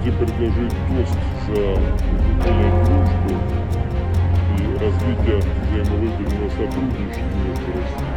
Прежде предложить тост за укрепление дружбы и развитие взаимовыгодного сотрудничества между Россией.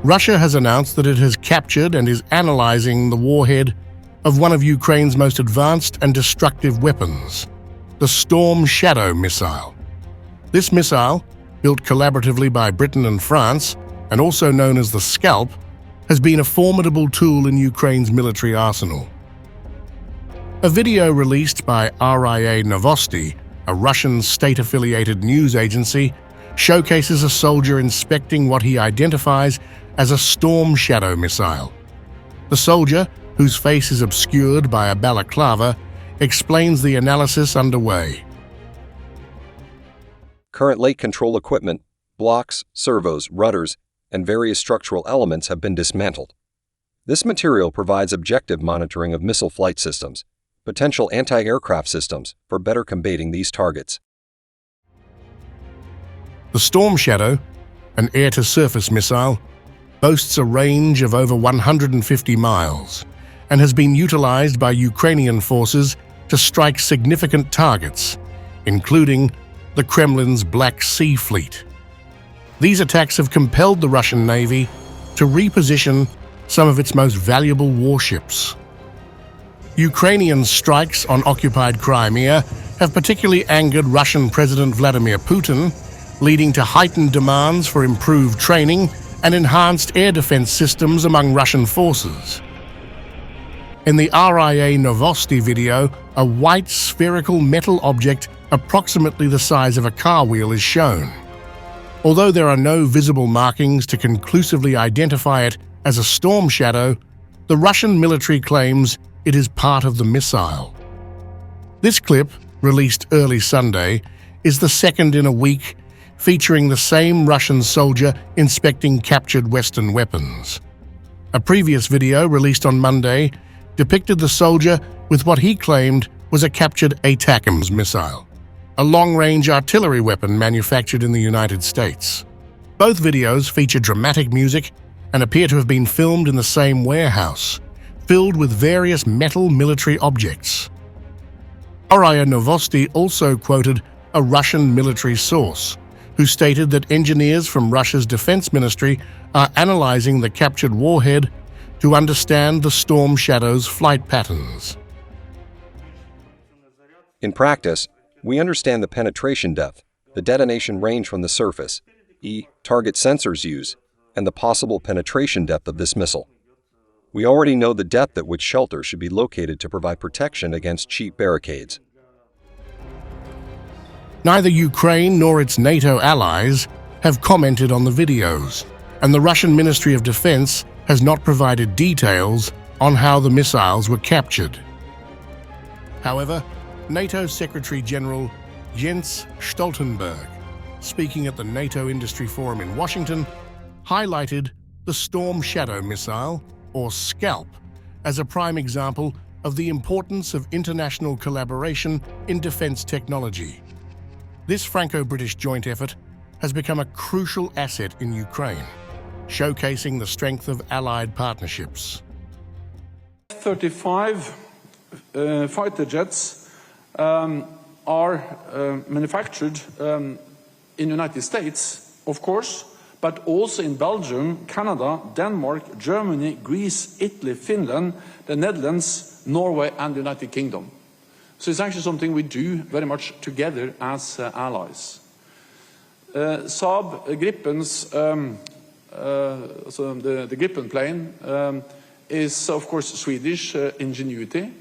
Russia has announced that it has captured and is analyzing the warhead of one of Ukraine's most advanced and destructive weapons, the Storm Shadow missile. This missile, built collaboratively by Britain and France, and also known as the Scalp, has been a formidable tool in Ukraine's military arsenal. A video released by RIA Novosti, a Russian state-affiliated news agency, showcases a soldier inspecting what he identifies as a Storm Shadow missile. The soldier, whose face is obscured by a balaclava, explains the analysis underway. Currently, control equipment, blocks, servos, rudders, and various structural elements have been dismantled. This material provides objective monitoring of missile flight systems, potential anti-aircraft systems for better combating these targets. The Storm Shadow, an air-to-surface missile, boasts a range of over 150 miles and has been utilized by Ukrainian forces to strike significant targets, including the Kremlin's Black Sea Fleet. These attacks have compelled the Russian Navy to reposition some of its most valuable warships. Ukrainian strikes on occupied Crimea have particularly angered Russian President Vladimir Putin, leading to heightened demands for improved training and enhanced air defense systems among Russian forces. In the RIA Novosti video, a white spherical metal object approximately the size of a car wheel is shown. Although there are no visible markings to conclusively identify it as a Storm Shadow, the Russian military claims it is part of the missile. This clip, released early Sunday, is the second in a week featuring the same Russian soldier inspecting captured Western weapons. A previous video, released on Monday, depicted the soldier with what he claimed was a captured ATACMS missile, a long-range artillery weapon manufactured in the United States. Both videos feature dramatic music and appear to have been filmed in the same warehouse, filled with various metal military objects. RIA Novosti also quoted a Russian military source, who stated that engineers from Russia's defense ministry are analyzing the captured warhead to understand the Storm Shadow's flight patterns. In practice, we understand the penetration depth, the detonation range from the surface, target sensors used, and the possible penetration depth of this missile. We already know the depth at which shelter should be located to provide protection against cheap barricades. Neither Ukraine nor its NATO allies have commented on the videos, and the Russian Ministry of Defense has not provided details on how the missiles were captured. However, NATO Secretary-General Jens Stoltenberg, speaking at the NATO Industry Forum in Washington, highlighted the Storm Shadow missile, or Scalp, as a prime example of the importance of international collaboration in defense technology. This Franco-British joint effort has become a crucial asset in Ukraine, showcasing the strength of allied partnerships. F-35 fighter jets are manufactured in the United States, of course, but also in Belgium, Canada, Denmark, Germany, Greece, Italy, Finland, the Netherlands, Norway and the United Kingdom. So it's actually something we do very much together as allies. Saab Gripen's, so the Gripen plane is of course Swedish ingenuity,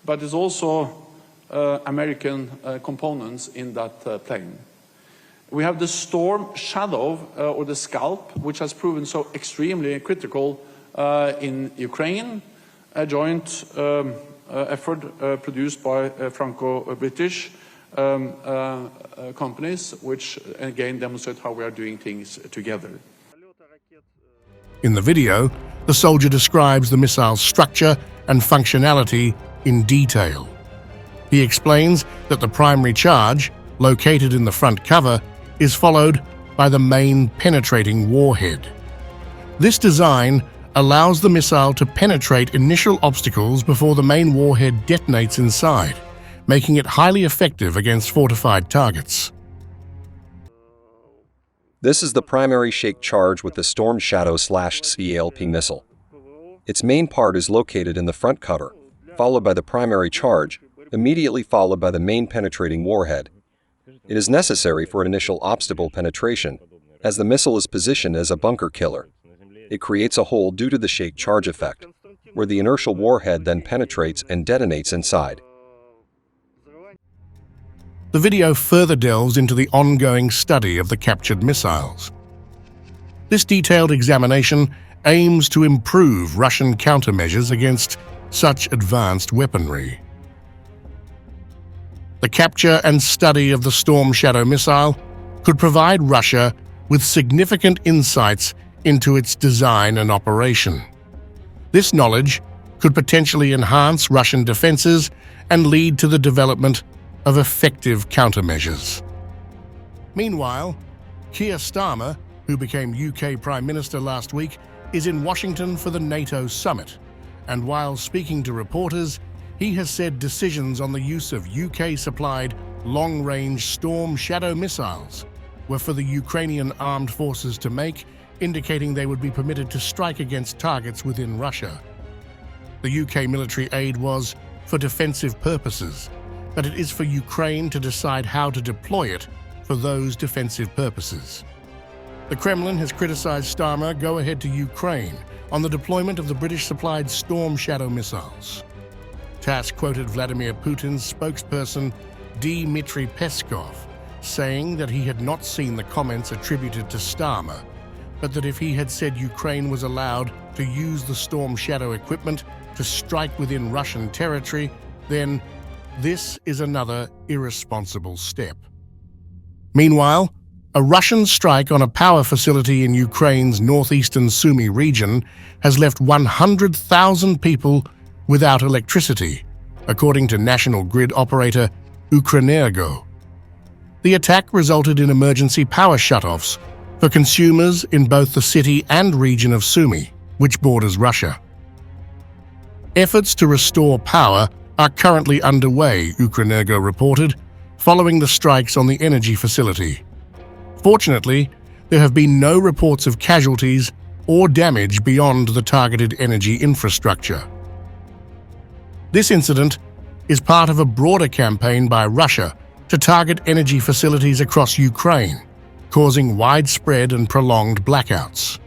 but is also American components in that plane. We have the Storm Shadow, or the Scalp, which has proven so extremely critical in Ukraine, a joint effort produced by Franco-British companies, which again demonstrate how we are doing things together. In the video, the soldier describes the missile's structure and functionality in detail. He explains that the primary charge, located in the front cover, is followed by the main penetrating warhead. This design allows the missile to penetrate initial obstacles before the main warhead detonates inside, making it highly effective against fortified targets. This is the primary shake charge with the Storm Shadow/Scalp missile. Its main part is located in the front cover, followed by the primary charge, immediately followed by the main penetrating warhead. It is necessary for initial obstacle penetration, as the missile is positioned as a bunker killer. It creates a hole due to the shake charge effect, where the inertial warhead then penetrates and detonates inside. The video further delves into the ongoing study of the captured missiles. This detailed examination aims to improve Russian countermeasures against such advanced weaponry. The capture and study of the Storm Shadow missile could provide Russia with significant insights into its design and operation. This knowledge could potentially enhance Russian defenses and lead to the development of effective countermeasures. Meanwhile, Keir Starmer, who became UK Prime Minister last week, is in Washington for the NATO summit, and while speaking to reporters, he has said decisions on the use of UK-supplied long-range Storm Shadow missiles were for the Ukrainian armed forces to make, indicating they would be permitted to strike against targets within Russia. The UK military aid was for defensive purposes, but it is for Ukraine to decide how to deploy it for those defensive purposes. The Kremlin has criticized Starmer go ahead to Ukraine on the deployment of the British-supplied Storm Shadow missiles. TASS quoted Vladimir Putin's spokesperson Dmitry Peskov, saying that he had not seen the comments attributed to Starmer, but that if he had said Ukraine was allowed to use the Storm Shadow equipment to strike within Russian territory, then this is another irresponsible step. Meanwhile, a Russian strike on a power facility in Ukraine's northeastern Sumy region has left 100,000 people without electricity, according to national grid operator Ukrenergo. The attack resulted in emergency power shutoffs for consumers in both the city and region of Sumy, which borders Russia. Efforts to restore power are currently underway, Ukrenergo reported, following the strikes on the energy facility. Fortunately, there have been no reports of casualties or damage beyond the targeted energy infrastructure. This incident is part of a broader campaign by Russia to target energy facilities across Ukraine, causing widespread and prolonged blackouts.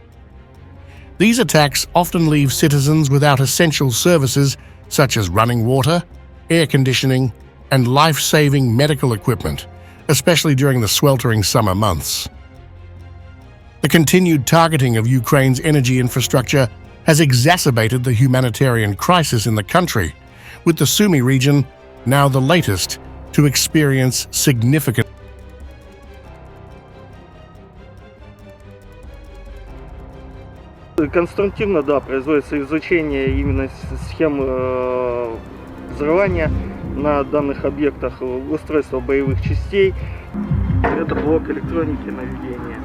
These attacks often leave citizens without essential services such as running water, air conditioning, and life-saving medical equipment, especially during the sweltering summer months. The continued targeting of Ukraine's energy infrastructure has exacerbated the humanitarian crisis in the country, with the Sumy region now the latest to experience significant. Конструктивно, да, производится изучение именно схем взрывания на данных объектах, устройства боевых частей. Это блок электроники наведения.